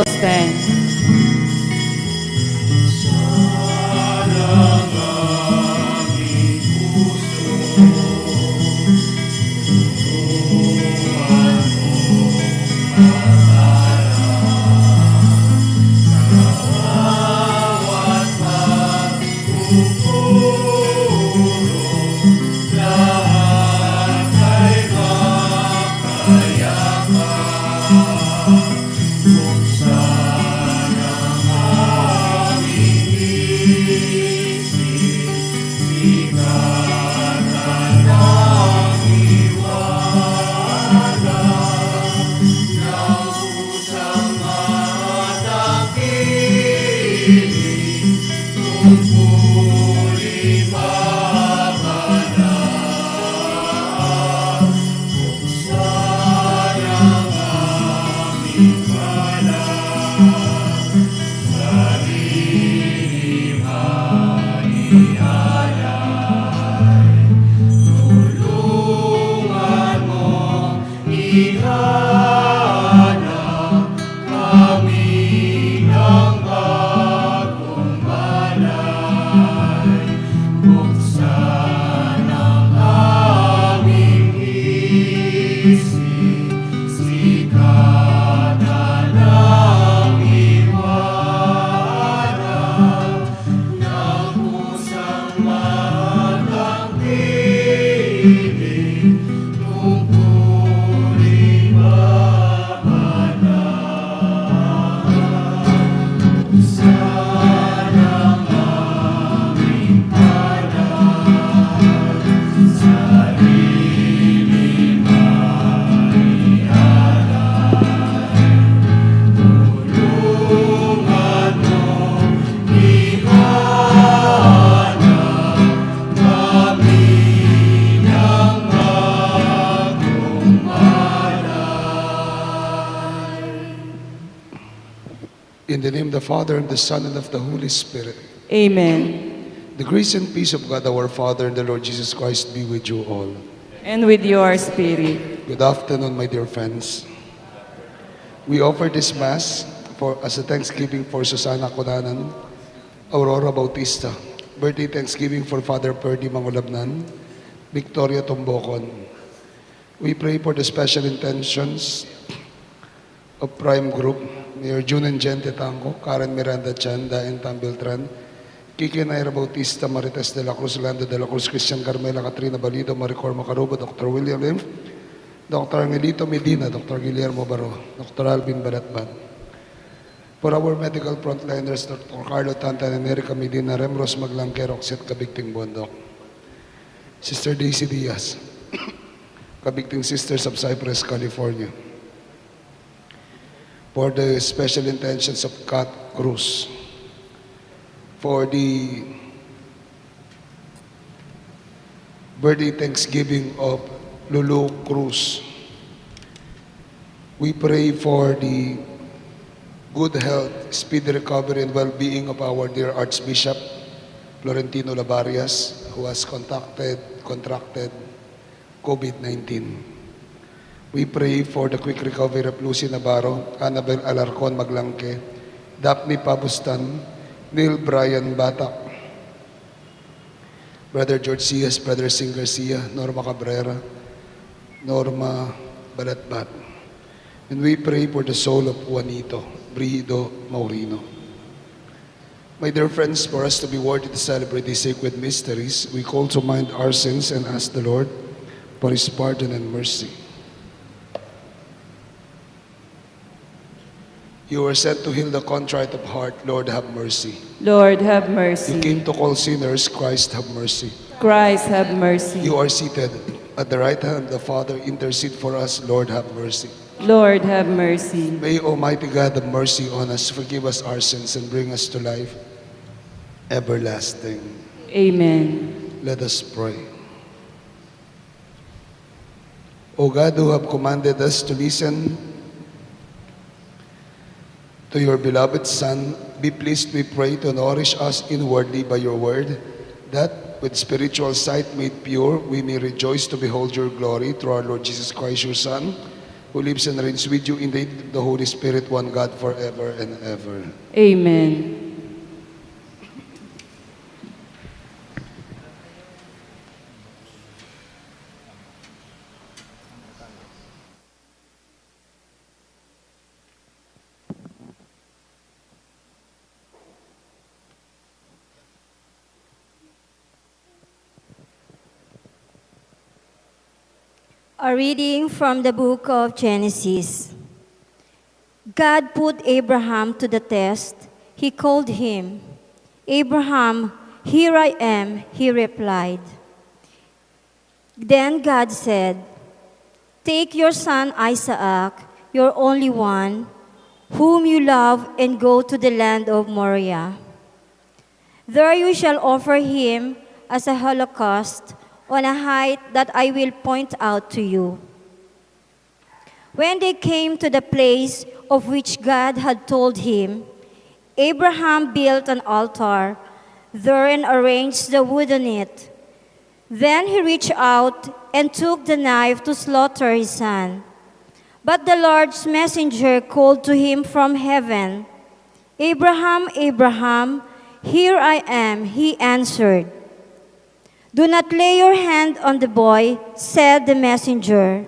stand. In the name of the Father, and the Son, and of the Holy Spirit. Amen. The grace and peace of God our Father and the Lord Jesus Christ be with you all. And with your spirit. Good afternoon, my dear friends. We offer this Mass as a thanksgiving for Susana Conanan, Aurora Bautista, birthday thanksgiving for Father Perdi Mangulabnan, Victoria Tombocon. We pray for the special intentions of Prime Group, Mayor June and Jen Tetango, Karen Miranda Chanda and Tam Beltran, Kiki Naira Bautista, Marites de la Cruz, Lando de la Cruz, Christian Carmela, Katrina Balido, Maricor Macaruba, Dr. William Lim, Dr. Angelito Medina, Dr. Guillermo Baro, Dr. Alvin Balatban. For our medical frontliners, Dr. Carlo Tantan and Erica Medina, Remros Maglangkero, Set Kabigting Bondok, Sister Daisy Diaz, Kabigting Sisters of Cypress, California. For the special intentions of Cruz, for the birthday thanksgiving of Lulu Cruz. We pray for the good health, speedy recovery, and well-being of our dear Archbishop Florentino Labarias, who has contracted COVID-19. We pray for the quick recovery of Lucy Navarro, Annabel Alarcon Maglangke, Daphne Pabustan, Neil Brian Batak, Brother George Sias, Brother Sing Garcia, Norma Cabrera, Norma Balatbat. And we pray for the soul of Juanito Brigido Maurino. My dear friends, for us to be worthy to celebrate these sacred mysteries, we call to mind our sins and ask the Lord for His pardon and mercy. You were sent to heal the contrite of heart. Lord, have mercy. Lord, have mercy. You came to call sinners. Christ, have mercy. Christ, have mercy. You are seated at the right hand of the Father. Intercede for us. Lord, have mercy. Lord, have mercy. May Almighty God have mercy on us, forgive us our sins, and bring us to life everlasting. Amen. Let us pray. O God, who have commanded us to listen to your beloved Son, be pleased, we pray, to nourish us inwardly by your word, that with spiritual sight made pure, we may rejoice to behold your glory through our Lord Jesus Christ, your Son, who lives and reigns with you in the unity of the Holy Spirit, one God, forever and ever. Amen. A reading from the book of Genesis. God put Abraham to the test. He called him. "Abraham, here I am," he replied. Then God said, "Take your son Isaac, your only one, whom you love, and go to the land of Moriah. There you shall offer him as a holocaust on a height that I will point out to you." When they came to the place of which God had told him, Abraham built an altar there and arranged the wood on it. Then he reached out and took the knife to slaughter his son. But the Lord's messenger called to him from heaven, "Abraham, Abraham, here I am," he answered. "Do not lay your hand on the boy," said the messenger.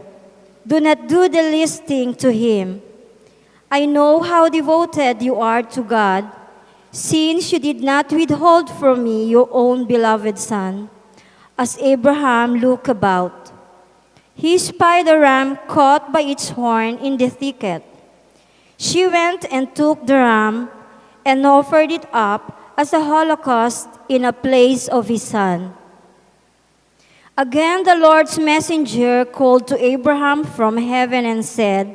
"Do not do the least thing to him. I know how devoted you are to God, since you did not withhold from me your own beloved son." As Abraham looked about, he spied a ram caught by its horn in the thicket. She went and took the ram and offered it up as a holocaust in a place of his son. Again the Lord's messenger called to Abraham from heaven and said,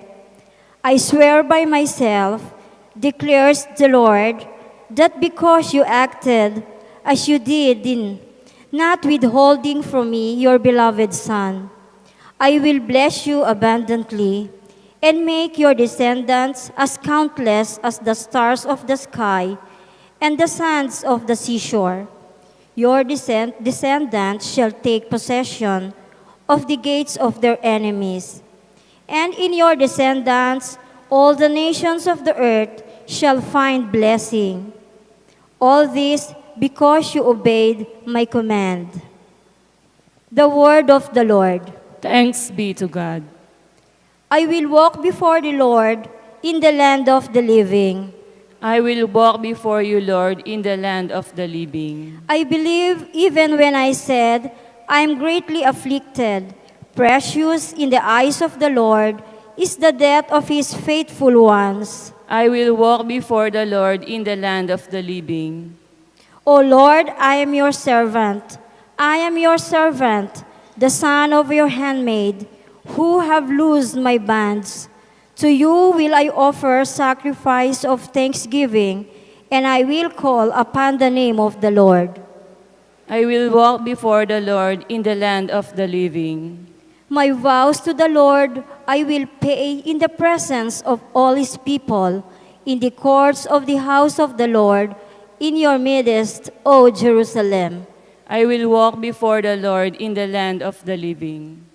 "I swear by myself, declares the Lord, that because you acted as you did in not withholding from me your beloved son, I will bless you abundantly and make your descendants as countless as the stars of the sky and the sands of the seashore. Your descendants shall take possession of the gates of their enemies, and in your descendants all the nations of the earth shall find blessing. All this because you obeyed my command." The word of the Lord. Thanks be to God. I will walk before the Lord in the land of the living. I will walk before you, Lord, in the land of the living. I believe even when I said, "I am greatly afflicted." Precious in the eyes of the Lord is the death of his faithful ones. I will walk before the Lord in the land of the living. O Lord, I am your servant. I am your servant, the son of your handmaid, who have loosed my bands. To you will I offer sacrifice of thanksgiving, and I will call upon the name of the Lord. I will walk before the Lord in the land of the living. My vows to the Lord I will pay in the presence of all his people, in the courts of the house of the Lord, in your midst, O Jerusalem. I will walk before the Lord in the land of the living.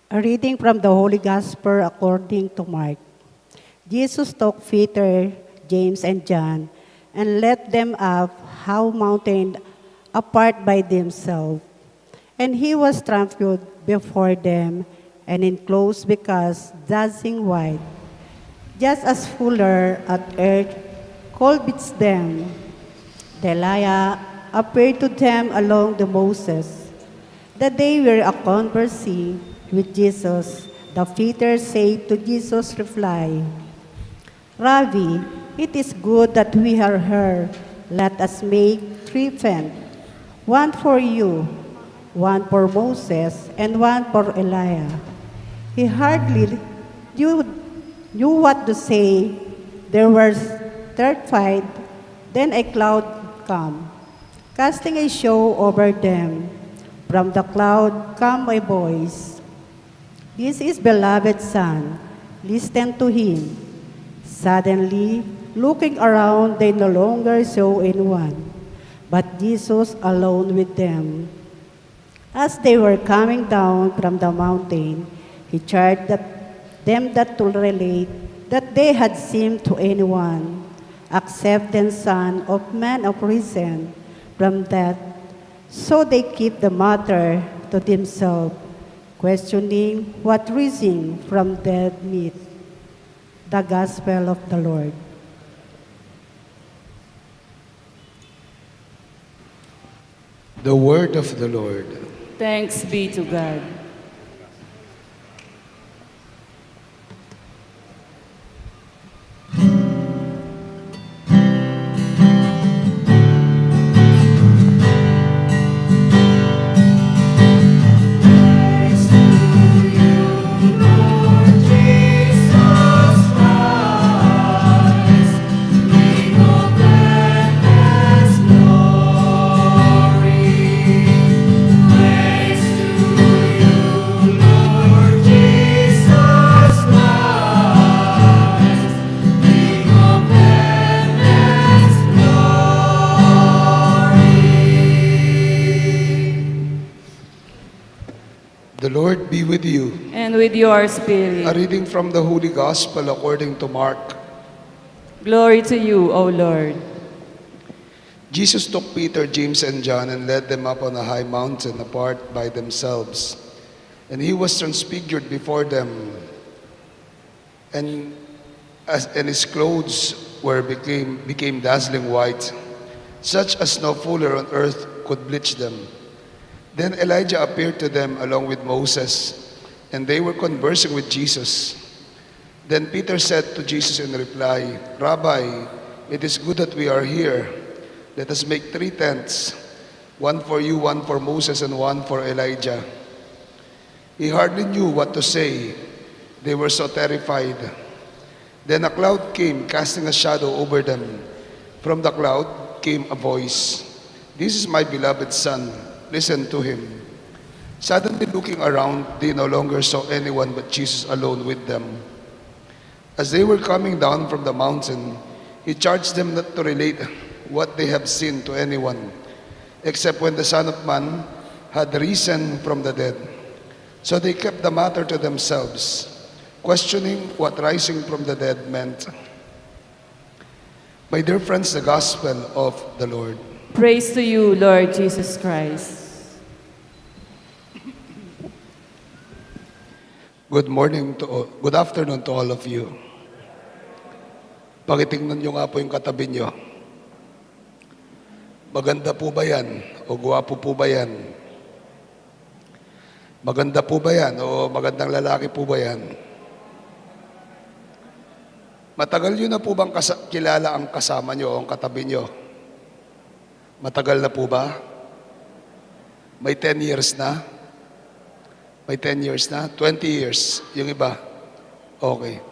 A reading from the Holy Gospel according to Mark. Jesus took Peter, James, and John, and led them up high mountain apart by themselves. And he was trampled before them and enclosed because dazzling white, just as fuller at earth cold beats them. Dela appeared to them along the Moses. That they were a conversing with Jesus, the Peter said to Jesus' reply, "Rabbi, it is good that we are here. Let us make 3 tents, one for you, one for Moses, and one for Elijah." He hardly knew what to say. There was terrified. Then a cloud came, casting a shadow over them. From the cloud came a voice, "This is beloved Son. listened to him. Suddenly, looking around, they no longer saw anyone, but Jesus alone with them. As they were coming down from the mountain, he charged them that to relate that they had seen to anyone, except the Son of Man of risen from death. So they keep the matter to themselves, questioning what rising from dead meant. The Gospel of the Lord. The word of the Lord. Thanks be to God. The Lord be with you. And with your A spirit. reading from the Holy Gospel according to Mark. Glory to you, O Lord. Jesus took Peter, James, and John and led them up on a high mountain apart by themselves. And he was transfigured before them, and his clothes became dazzling white, such as no fuller on earth could bleach them. Then Elijah appeared to them along with Moses, and they were conversing with Jesus. Then Peter said to Jesus in reply, Rabbi, it is good that we are here. Let us make 3 tents, one for you, one for Moses, and one for Elijah. He hardly knew what to say. They were so terrified. Then a cloud came, casting a shadow over them. From the cloud came a voice, This is my beloved Son. Listen to him. Suddenly looking around, they no longer saw anyone but Jesus alone with them. As they were coming down from the mountain, he charged them not to relate what they have seen to anyone, except when the Son of Man had risen from the dead. So they kept the matter to themselves, questioning what rising from the dead meant. My dear friends, the Gospel of the Lord. Praise to you, Lord Jesus Christ. Good afternoon to all of you. Pakitingnan nyo nga po yung katabi nyo. Maganda po ba yan? O gwapo po ba yan? Maganda po ba yan? O magandang lalaki po ba yan? Matagal nyo na po bang kilala ang kasama nyo o ang katabi nyo? Matagal na po ba? May 10 years na? May 10 years na? 20 years? Yung iba? Okay.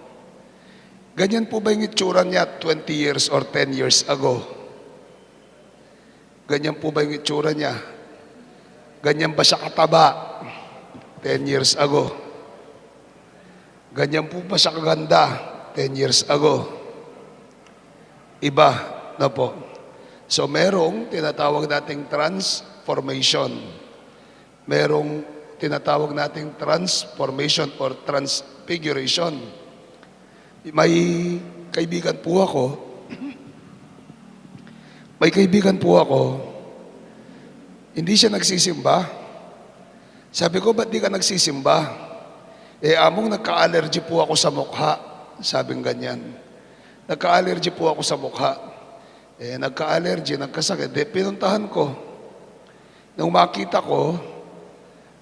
Ganyan po ba yung itsura niya 20 years or 10 years ago? Ganyan po ba yung itsura niya? Ganyan ba siya kataba 10 years ago? Ganyan po ba siya kaganda 10 years ago? Iba na po. So merong tinatawag nating transformation. Merong tinatawag nating transformation or transfiguration. May kaibigan po ako, hindi siya nagsisimba. Sabi ko, ba't di ka nagsisimba? Among nagka-allergy po ako sa mukha. Sabing ganyan. Nagka-allergy po ako sa mukha. Nagka-allergy, nagkasakit. Pinuntahan ko. Nung makita ko,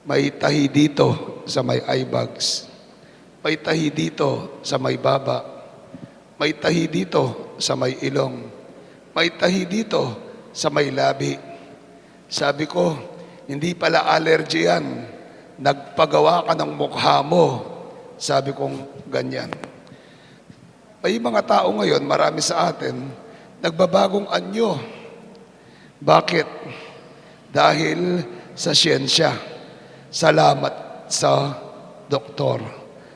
may tahi dito sa may eye bags. May tahi dito sa may baba. May tahi dito sa may ilong. May tahi dito sa may labi. Sabi ko, hindi pala allergy yan. Nagpagawa ka ng mukha mo. Sabi kong ganyan. May mga tao ngayon, marami sa atin, nagbabagong anyo. Bakit? Dahil sa siyensya. Salamat sa doktor.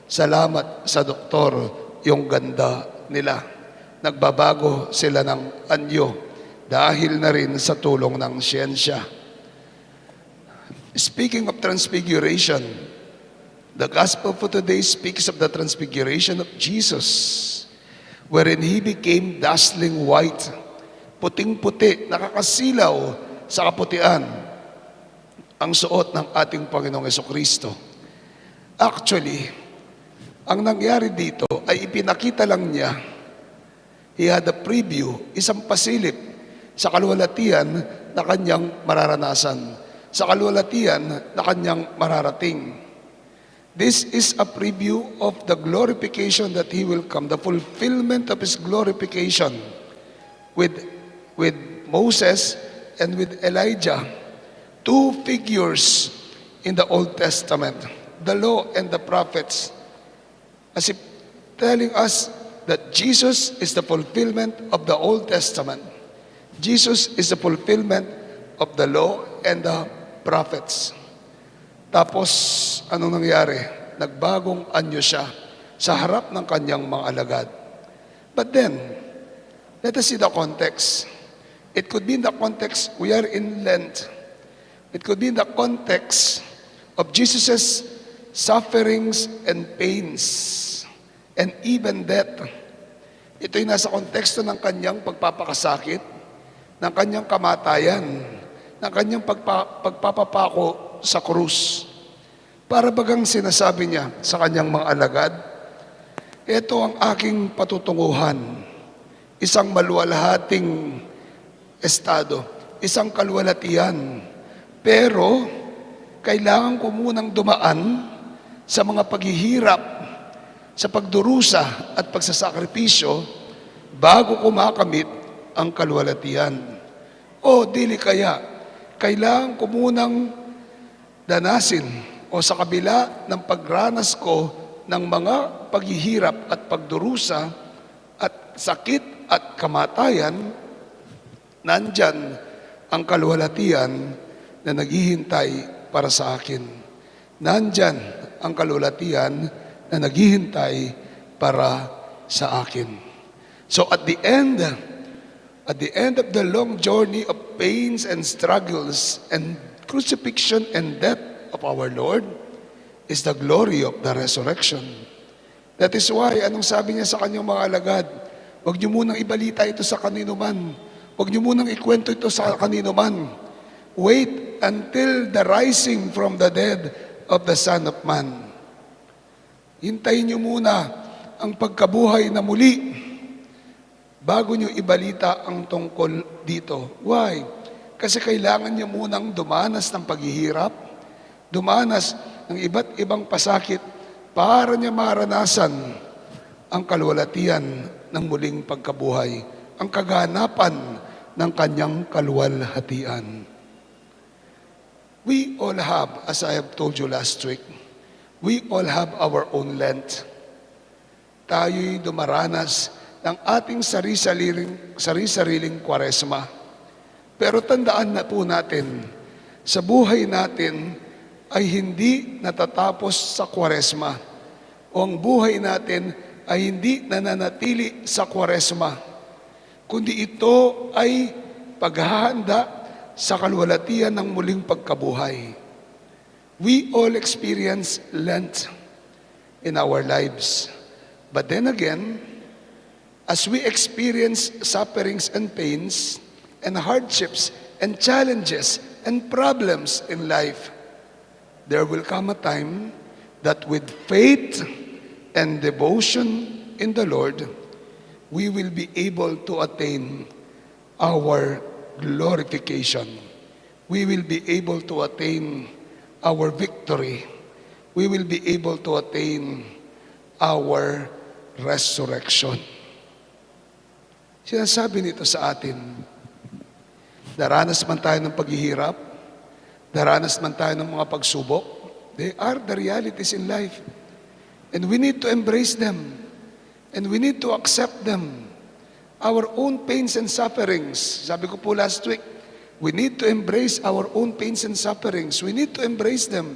Salamat sa doktor, yung ganda nila. Nagbabago sila ng anyo dahil na rin sa tulong ng siyensya. Speaking of transfiguration, the gospel for today speaks of the transfiguration of Jesus, wherein He became dazzling white, puting-puti, nakakasilaw sa kaputian, ang suot ng ating Panginoong Jesucristo. Actually, ang nangyari dito ay ipinakita lang niya, He had a preview, isang pasilip sa kaluwalhatian na kanyang mararanasan, sa kaluwalhatian na kanyang mararating. This is a preview of the glorification that He will come, the fulfillment of His glorification with Moses and with Elijah, two figures in the Old Testament, the law and the prophets, as if telling us that Jesus is the fulfillment of the Old Testament. Jesus is the fulfillment of the law and the prophets. Tapos, anong nangyari? Nagbagong anyo siya sa harap ng kanyang mga alagad. But then, let us see the context. It could be in the context, we are in Lent. It could be in the context of Jesus' sufferings and pains, and even death. Ito'y nasa konteksto ng kanyang pagpapakasakit, ng kanyang kamatayan, ng kanyang pagpapapako sa krus. Para bagang sinasabi niya sa kanyang mga alagad, ito ang aking patutunguhan, isang maluwalhating estado, isang kaluwalhatian. Pero, kailangan ko munang dumaan sa mga paghihirap, sa pagdurusa at pagsasakripisyo bago ko makamit ang kaluwalhatian. O dili kaya, kailangan ko munang danasin o sa kabila ng pagranas ko ng mga paghihirap at pagdurusa at sakit at kamatayan, nandyan ang kaluwalhatian na naghihintay para sa akin. Nandyan ang kaluwalhatian na naghihintay para sa akin. So at the end of the long journey of pains and struggles and crucifixion and death of our Lord is the glory of the resurrection. That is why, anong sabi niya sa kanyang mga alagad? Huwag niyo munang ibalita ito sa kanino man. Huwag niyo munang ikwento ito sa kanino man. Wait until the rising from the dead of the Son of Man. Hintayin niyo muna ang pagkabuhay na muli bago niyo ibalita ang tungkol dito. Why? Kasi kailangan niya munang dumanas ng paghihirap, dumanas ng iba't ibang pasakit para niya maranasan ang kaluwalhatian ng muling pagkabuhay, ang kaganapan ng kanyang kaluwalhatian. We all have, as I have told you last week, we all have our own Lent. Tayo'y dumaranas ng ating sari-sariling kwaresma. Pero tandaan na po natin, sa buhay natin ay hindi natatapos sa kwaresma. O ang buhay natin ay hindi nananatili sa kwaresma. Kundi ito ay paghahanda sa kaluwalhatian ng muling pagkabuhay. We all experience Lent in our lives. But then again, as we experience sufferings and pains, and hardships, and challenges, and problems in life, there will come a time that with faith and devotion in the Lord, we will be able to attain our glorification. We will be able to attain our victory. We will be able to attain our resurrection. Sinasabi nito sa atin, daranas man tayo ng paghihirap, daranas man tayo ng mga pagsubok, they are the realities in life. And we need to embrace them. And we need to accept them. Our own pains and sufferings, sabi ko po last week, we need to embrace our own pains and sufferings. We need to embrace them.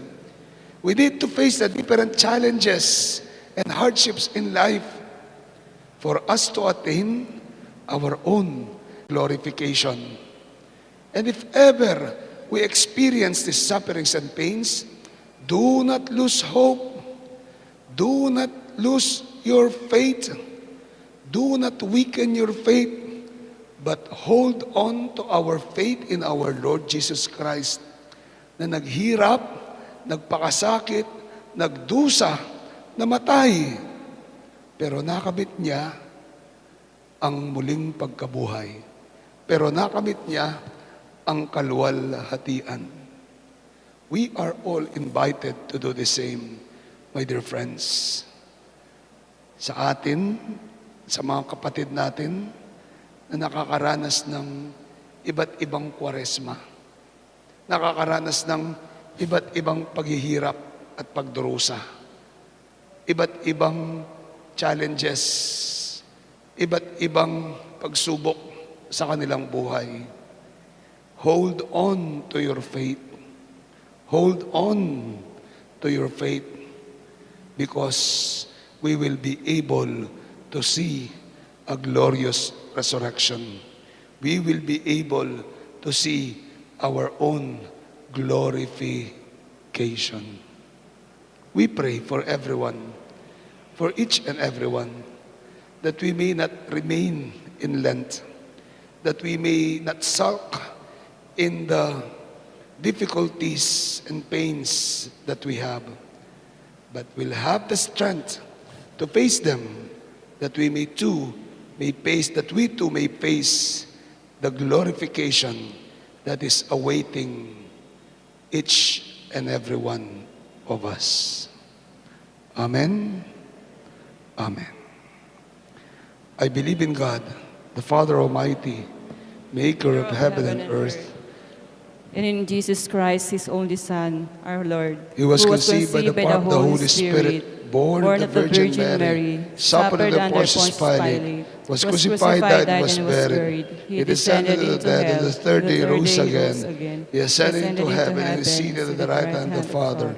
We need to face the different challenges and hardships in life for us to attain our own glorification. And if ever we experience these sufferings and pains, do not lose hope. Do not lose your faith. Do not weaken your faith, but hold on to our faith in our Lord Jesus Christ, na naghirap, nagpakasakit, nagdusa, namatay, pero nakamit niya ang muling pagkabuhay. Pero nakamit niya ang kaluwalhatian. We are all invited to do the same, my dear friends. Sa atin, sa mga kapatid natin na nakakaranas ng iba't ibang kwaresma, nakakaranas ng iba't ibang paghihirap at pagdurusa, iba't ibang challenges, iba't ibang pagsubok sa kanilang buhay. Hold on to your faith. Hold on to your faith, because we will be able to see a glorious resurrection. We will be able to see our own glorification. We pray for everyone, for each and everyone, that we may not remain in Lent, that we may not sulk in the difficulties and pains that we have, but will have the strength to face them, that we that we too may face the glorification that is awaiting each and every one of us. Amen. Amen. I believe in God, the Father Almighty, maker of heaven and earth. And in Jesus Christ, His only Son, our Lord, He was who conceived by the power of the Holy Spirit, born of the Virgin Mary, suffered under Pontius Pilate, was crucified, died, and was buried. He descended into the dead, and the third day rose again. He ascended into heaven and is seated at the right hand of the Father.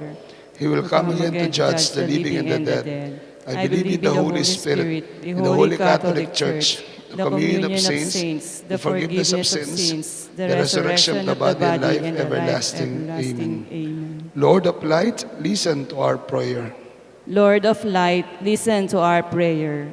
He will come again to judge the living and the dead. I believe in the Holy Spirit, in the Holy Catholic Church, the communion of saints, the forgiveness of sins, the resurrection of the body, and life everlasting. Amen. Lord of light, listen to our prayer. Lord of light, listen to our prayer.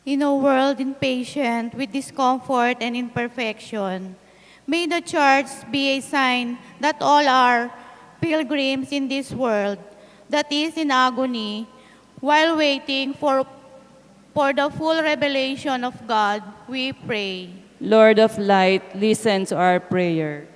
In a world impatient with discomfort and imperfection, may the Church be a sign that all are pilgrims in this world that is in agony while waiting for the full revelation of God, we pray. Lord of light, listen to our prayer.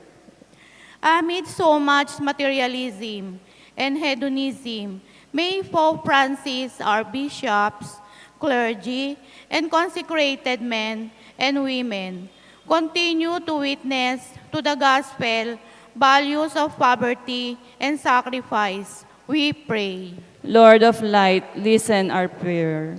Amid so much materialism and hedonism, may Pope Francis, our bishops, clergy, and consecrated men and women continue to witness to the gospel values of poverty and sacrifice, we pray. Lord of light, listen our prayer.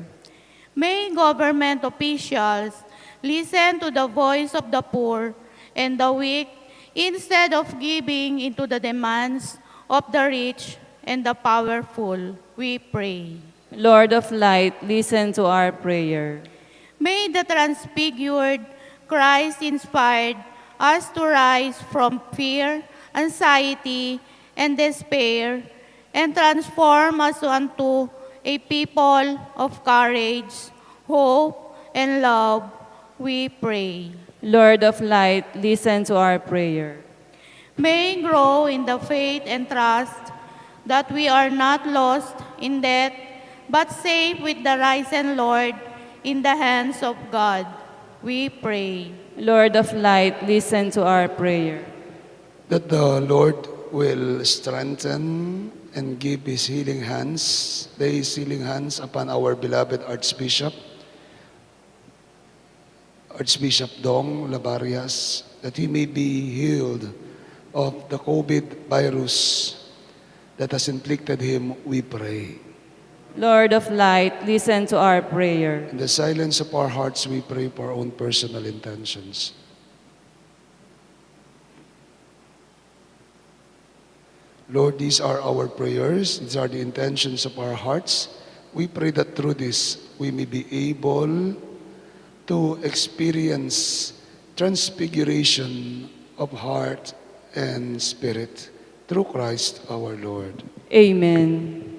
May government officials listen to the voice of the poor and the weak instead of giving into the demands of the rich and the powerful, we pray. Lord of light, listen to our prayer. May the transfigured Christ inspired us to rise from fear, anxiety, and despair, and transform us unto a people of courage, hope, and love, we pray. Lord of light, listen to our prayer. May grow in the faith and trust that we are not lost in death, but safe with the risen Lord in the hands of God, we pray. Lord of light, listen to our prayer. That the Lord will strengthen and give His healing hands, lay His healing hands upon our beloved Archbishop Dong Labarias, that he may be healed of the COVID virus, that has inflicted him, we pray. Lord of light, listen to our prayer. In the silence of our hearts, we pray for our own personal intentions. Lord, these are our prayers. These are the intentions of our hearts. We pray that through this, we may be able to experience transfiguration of heart and spirit through Christ our Lord. Amen.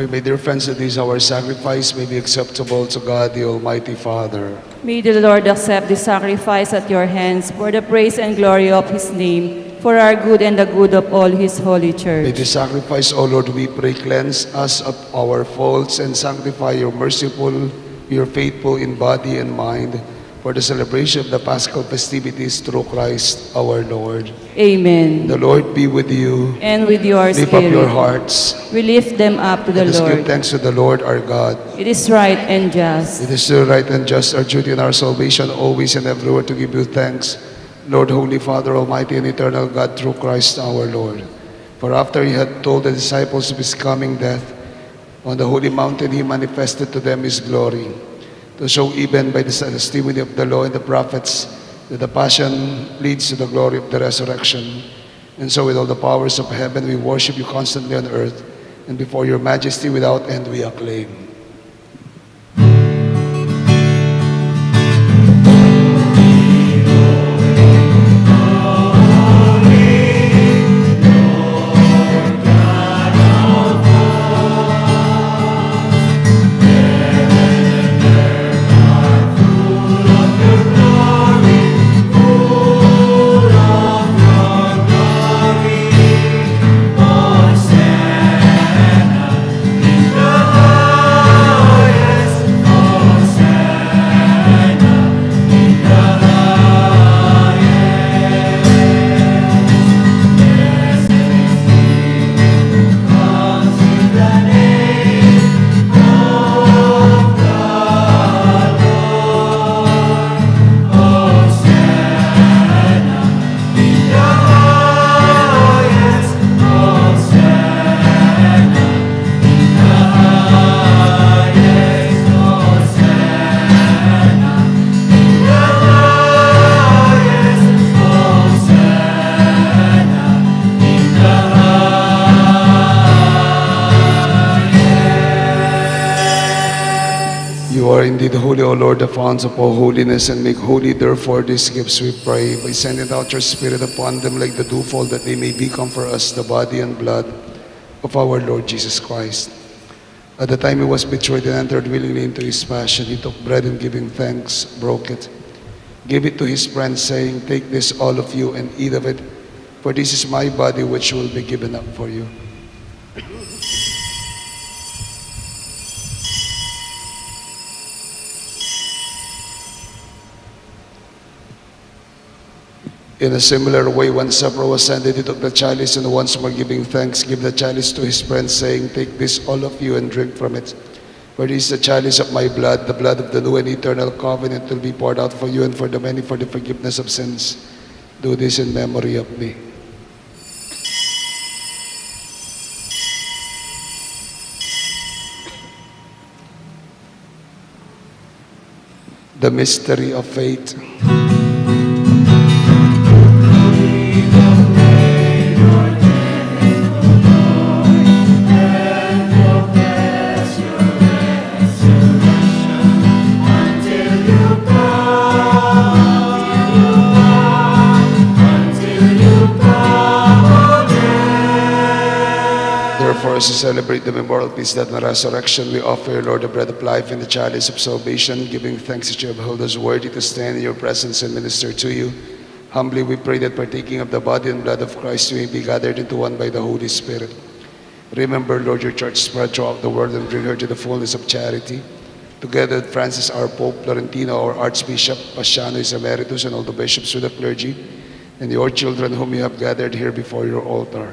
My dear friends, that this our sacrifice may be acceptable to God, the Almighty Father. May the Lord accept the sacrifice at your hands for the praise and glory of his name, for our good and the good of all his holy May church. the sacrifice, O Lord, we pray, cleanse us of our faults and sanctify your merciful, your faithful in body and mind, for the celebration of the Paschal festivities through Christ our Lord. Amen. The Lord be with you. And with your Lift up your spirit, hearts. we lift them up to the Let us give Lord. thanks to the Lord our God. It is right and just. It is still right and just, our duty and our salvation, always and everywhere to give you thanks, Lord, Holy Father, Almighty and eternal God, through Christ our Lord. For after he had told the disciples of his coming death, on the holy mountain he manifested to them his glory, to show even by the testimony of the law and the prophets that the passion leads to the glory of the resurrection. And so with all the powers of heaven we worship you constantly on earth, and before your majesty without end we acclaim. indeed holy, O Lord, the fount of all holiness, and make holy therefore these gifts, we pray, by sending out your Spirit upon them like the dewfall, that they may become for us the body and blood of our Lord Jesus Christ. At the time he was betrayed and entered willingly into his passion, he took bread and giving thanks, broke it, gave it to his friends, saying, "Take this, all of you, and eat of it, for this is my body which will be given up for you." In a similar way, when supper was ended, he took the chalice, and once more giving thanks, gave the chalice to his friends, saying, "Take this, all of you, and drink from it. For this is the chalice of my blood, the blood of the new and eternal covenant, will be poured out for you and for the many for the forgiveness of sins. Do this in memory of me." The mystery of faith. As we celebrate the memorial feast, death, and resurrection, we offer, Lord, the bread of life and the chalice of salvation, giving thanks that you have held us worthy to stand in your presence and minister to you. Humbly we pray that partaking of the body and blood of Christ, we may be gathered into one by the Holy Spirit. Remember, Lord, your church spread throughout the world and bring her to the fullness of charity. Together with Francis, our Pope, Florentino, our Archbishop, Paciano, his emeritus, and all the bishops with the clergy, and your children whom you have gathered here before your altar.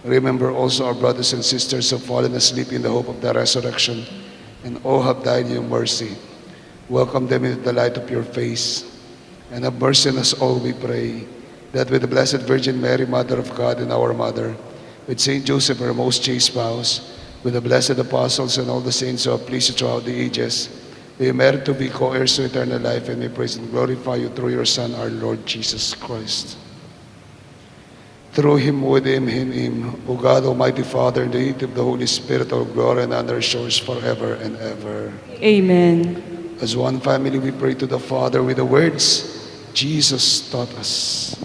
Remember also our brothers and sisters who have fallen asleep in the hope of the resurrection, and all have died in your mercy. Welcome them into the light of your face, and have mercy on us all, we pray, that with the Blessed Virgin Mary, Mother of God and our Mother, with Saint Joseph, our most chaste spouse, with the blessed apostles and all the saints who have pleased you throughout the ages, we merit to be co-heirs to eternal life, and we praise and glorify you through your Son, our Lord Jesus Christ. Through him, with him, in him, O God, Almighty Father, in the unity of the Holy Spirit, all glory and honor is yours forever and ever. Amen. As one family, we pray to the Father with the words Jesus taught us.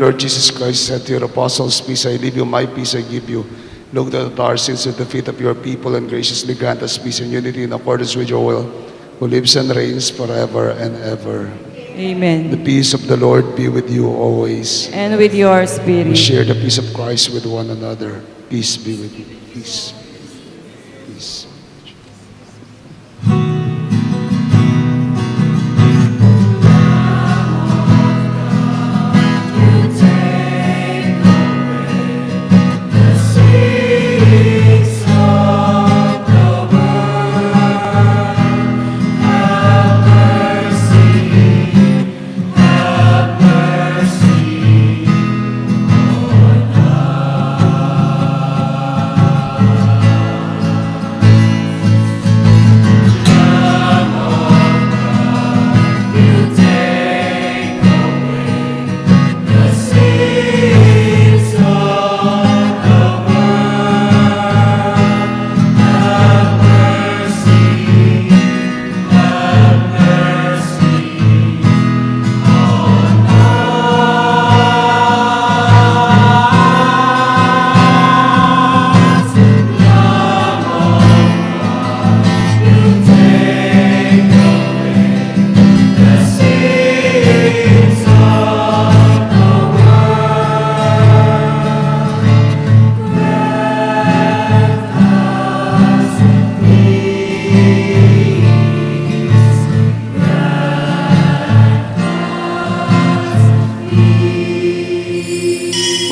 Lord Jesus Christ said to your apostles, "Peace I leave you, my peace I give you. Look not at our sins at the feet of your people, and graciously grant us peace and unity in accordance with your will, who lives and reigns forever and ever." Amen. The peace of the Lord be with you always. And with your We spirit. share the peace of Christ with one another. Peace be with you. Peace. Peace.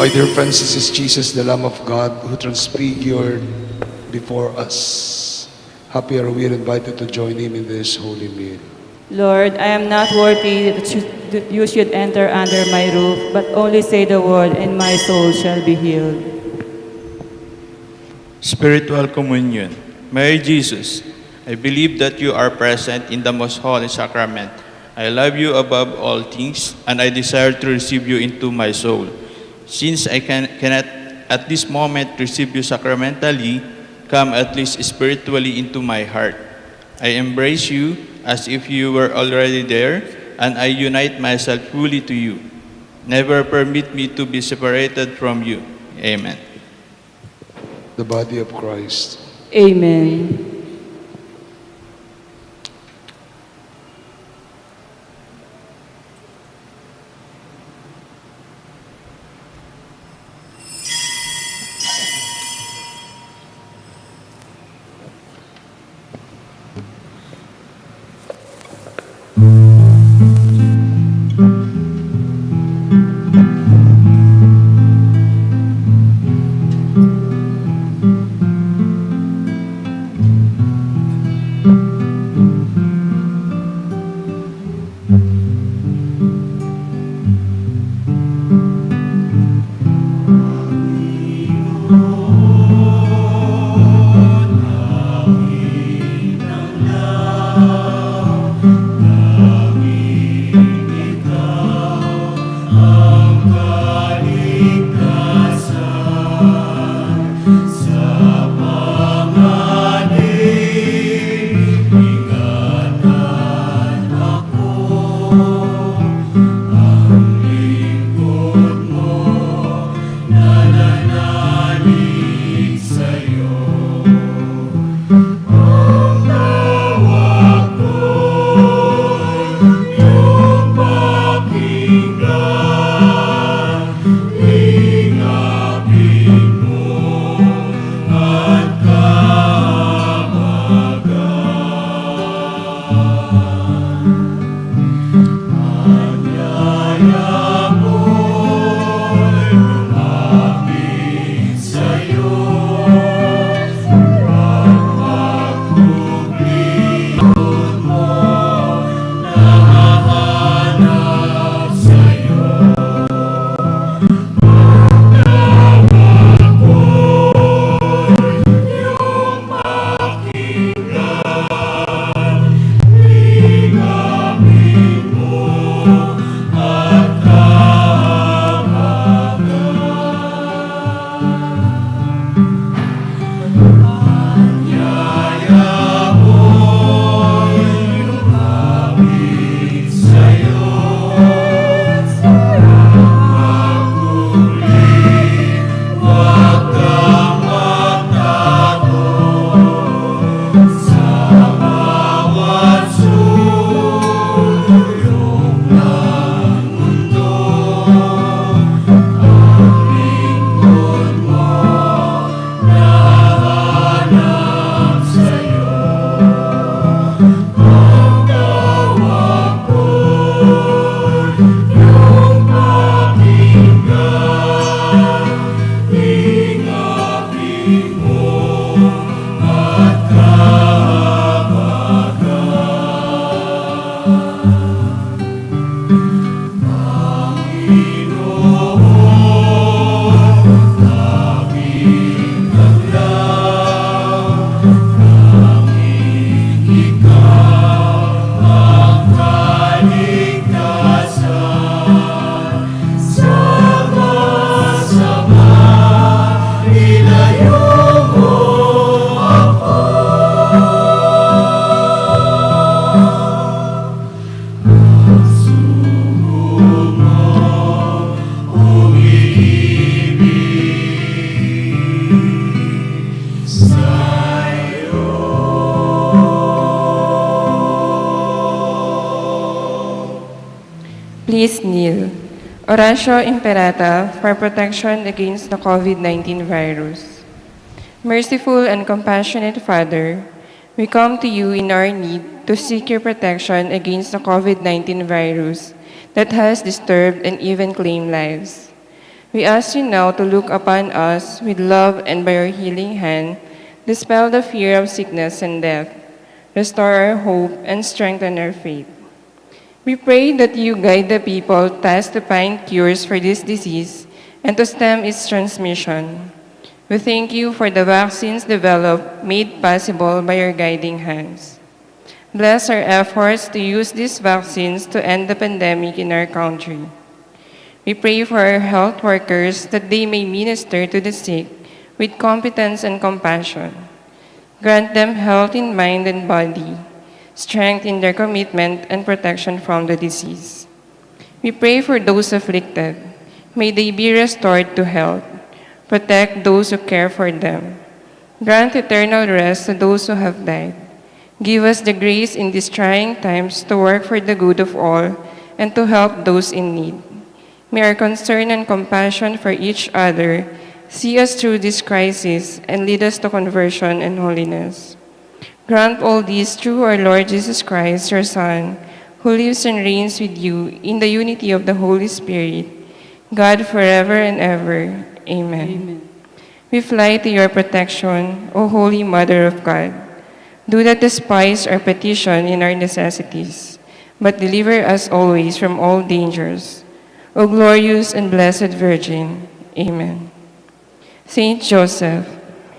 My dear friends, this is Jesus, the Lamb of God, who transfigured before us. Happy are we invited to join him in this holy meal. Lord, I am not worthy that you should enter under my roof, but only say the word, and my soul shall be healed. Spiritual Communion. Mary Jesus, I believe that you are present in the most holy sacrament. I love you above all things, and I desire to receive you into my soul. Since I cannot at this moment receive you sacramentally, come at least spiritually into my heart. I embrace you as if you were already there, and I unite myself fully to you. Never permit me to be separated from you. Amen. The body of Christ. Amen. Please kneel. Oratio Imperata for protection against the COVID-19 virus. Merciful and compassionate Father, we come to you in our need to seek your protection against the COVID-19 virus that has disturbed and even claimed lives. We ask you now to look upon us with love and by your healing hand, dispel the fear of sickness and death, restore our hope, and strengthen our faith. We pray that you guide the people tasked to find cures for this disease and to stem its transmission. We thank you for the vaccines developed, made possible by your guiding hands. Bless our efforts to use these vaccines to end the pandemic in our country. We pray for our health workers that they may minister to the sick with competence and compassion. Grant them health in mind and body, strength in their commitment, and protection from the disease. We pray for those afflicted. May they be restored to health. Protect those who care for them. Grant eternal rest to those who have died. Give us the grace in these trying times to work for the good of all and to help those in need. May our concern and compassion for each other see us through this crisis and lead us to conversion and holiness. Grant all these through our Lord Jesus Christ, your Son, who lives and reigns with you in the unity of the Holy Spirit, God forever and ever. Amen. We fly to your protection, O Holy Mother of God. Do not despise our petition in our necessities, but deliver us always from all dangers. O glorious and blessed Virgin. Amen. Saint Joseph,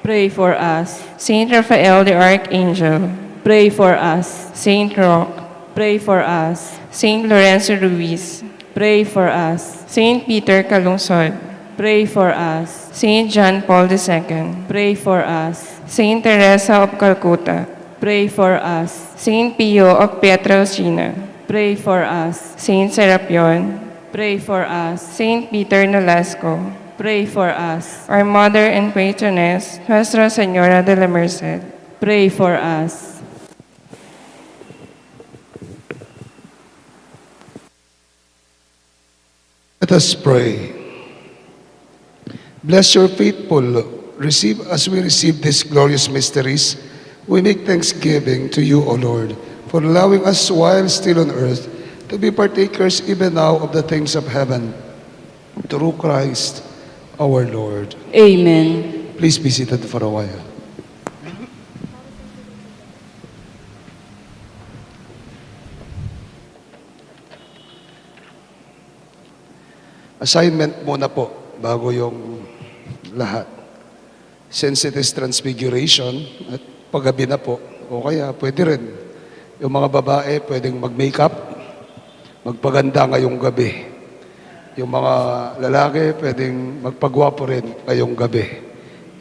Pray for us. Saint Raphael the Archangel, Pray for us. Saint Roque, Pray for us. Saint Lorenzo Ruiz, Pray for us. Saint Peter Calungsod, Pray for us. Saint John Paul II, Pray for us. Saint Teresa of Calcutta, Pray for us. Saint Pio of Pietrelcina, Pray for us. Saint Serapion, Pray for us. Saint Peter Nolasco, Pray for us. our Mother and Patroness, Nuestra Señora de la Merced, Pray for us. Let us pray. Bless your faithful. Receive as we receive these glorious mysteries. We make thanksgiving to you, O Lord, for allowing us while still on earth to be partakers even now of the things of heaven. Through Christ our Lord. Amen. Please be seated for a while. Assignment muna po bago yung lahat. Since it is transfiguration at paggabi na po, o kaya pwede rin. Yung mga babae pwedeng mag-makeup, magpaganda ngayong gabi. Yung mga lalaki pwedeng magpagwapo rin ngayong gabi.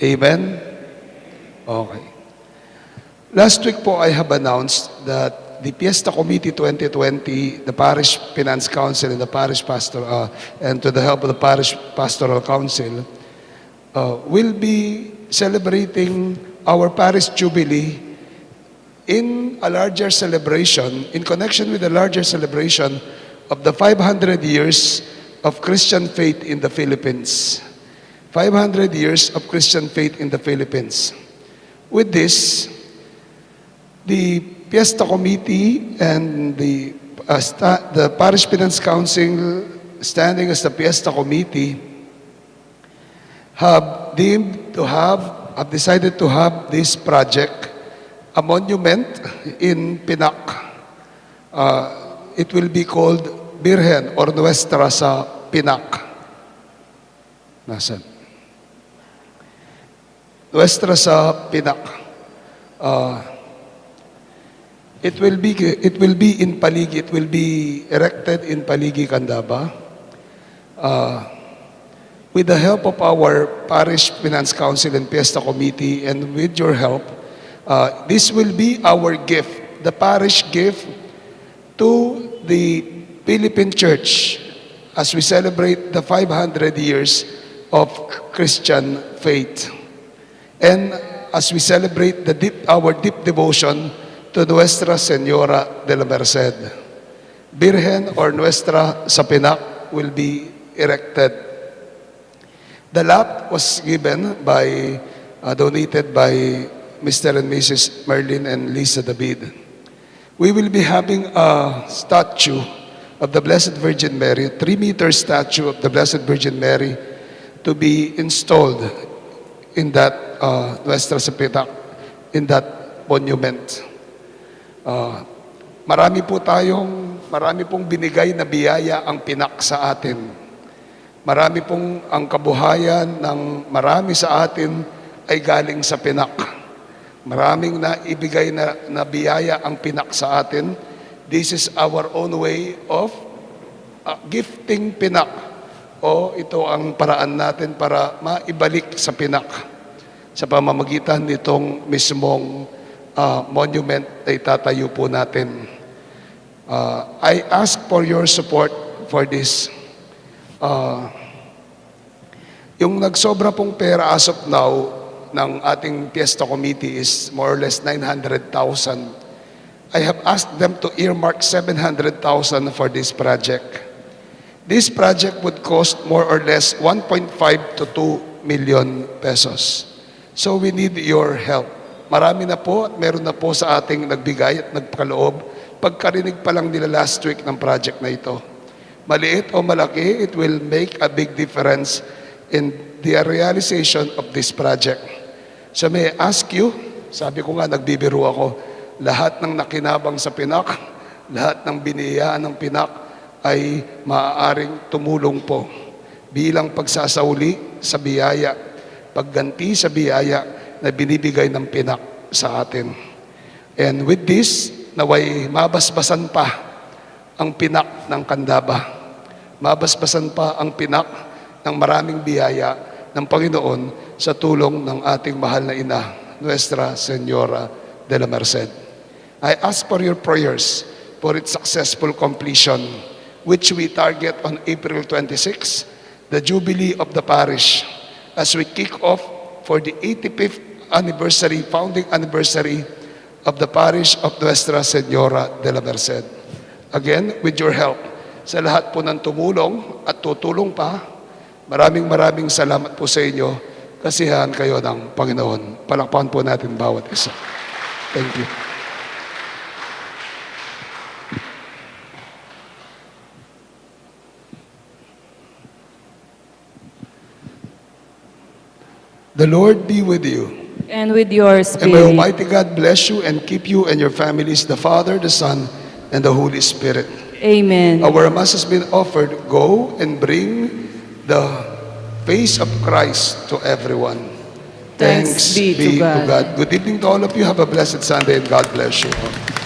Amen? Okay. Last week po I have announced that the Fiesta Committee 2020, the Parish Finance Council and the Parish Pastor, and to the help of the Parish Pastoral Council, will be celebrating our Parish Jubilee in a larger celebration, in connection with a larger celebration of the 500 years of Christian faith in the Philippines. 500 years of Christian faith in the Philippines. With this, the Fiesta Committee and the Parish Finance Council, standing as the Fiesta Committee, have decided to have this project, a monument in Pinak. It will be called Birhen or Nuestra sa Pinak. Nasaan? Nuestra sa Pinak. It will be in Paligi. It will be erected in Paligi, Candaba. With the help of our Parish Finance Council and Fiesta Committee, and with your help, this will be our gift, the parish gift to the Philippine Church as we celebrate the 500 years of Christian faith. And as we celebrate our deep devotion to Nuestra Señora de la Merced. Birhen or Nuestra sa Pinak will be erected. The lot was donated by Mr. and Mrs. Merlin and Lisa David. We will be having a statue of the Blessed Virgin Mary, a 3-meter statue of the Blessed Virgin Mary, to be installed in that Nuestra sa Pinak, in that monument. Marami pong binigay na biyaya ang Pinak sa atin. Marami pong ang kabuhayan ng marami sa atin ay galing sa Pinak. Maraming na ibigay na biyaya ang Pinak sa atin. This is our own way of gifting Pinak. O ito ang paraan natin para maibalik sa Pinak sa pamamagitan nitong mismong monument na itatayo po natin. I ask for your support for this. Yung nagsobra pong pera as of now ng ating Fiesta Committee is more or less 900,000. I have asked them to earmark 700,000 for this project. This project would cost more or less 1.5 to 2 million pesos. So we need your help. Marami na po at meron na po sa ating nagbigay at nagpakaloob pagkarinig pa lang nila last week ng project na ito. Maliit o malaki, it will make a big difference in the realization of this project. So may I ask you, sabi ko nga, nagbibiro ako, lahat ng nakinabang sa Pinak, lahat ng biniyaan ng Pinak ay maaaring tumulong po bilang pagsasauli sa biyaya, pagganti sa biyaya na binibigay ng Pinak sa atin. And with this, naway mabasbasan pa ang Pinak ng Candaba. Mabasbasan pa ang Pinak ng maraming biyaya ng Panginoon sa tulong ng ating mahal na ina, Nuestra, Señora, Dela, Merced. I ask for your prayers for its successful completion, which we target on April 26, the Jubilee of the Parish, as we kick off for the 85th anniversary, founding anniversary of the Parish of Nuestra, Señora, Dela, Merced. Again, with your help, sa lahat po ng tumulong at tutulong pa, maraming salamat po sa inyo. Kasihan kayo ng Panginoon. Palakpakan po natin bawat isa. Thank you. The Lord be with you. And with your And may spirit. Almighty God bless you and keep you and your families, the Father, the Son, and the Holy Spirit. Amen. Our Mass has been offered. Go and bring the face of Christ to everyone. Thanks be to God. Good evening to all of you. Have a blessed Sunday and God bless you all.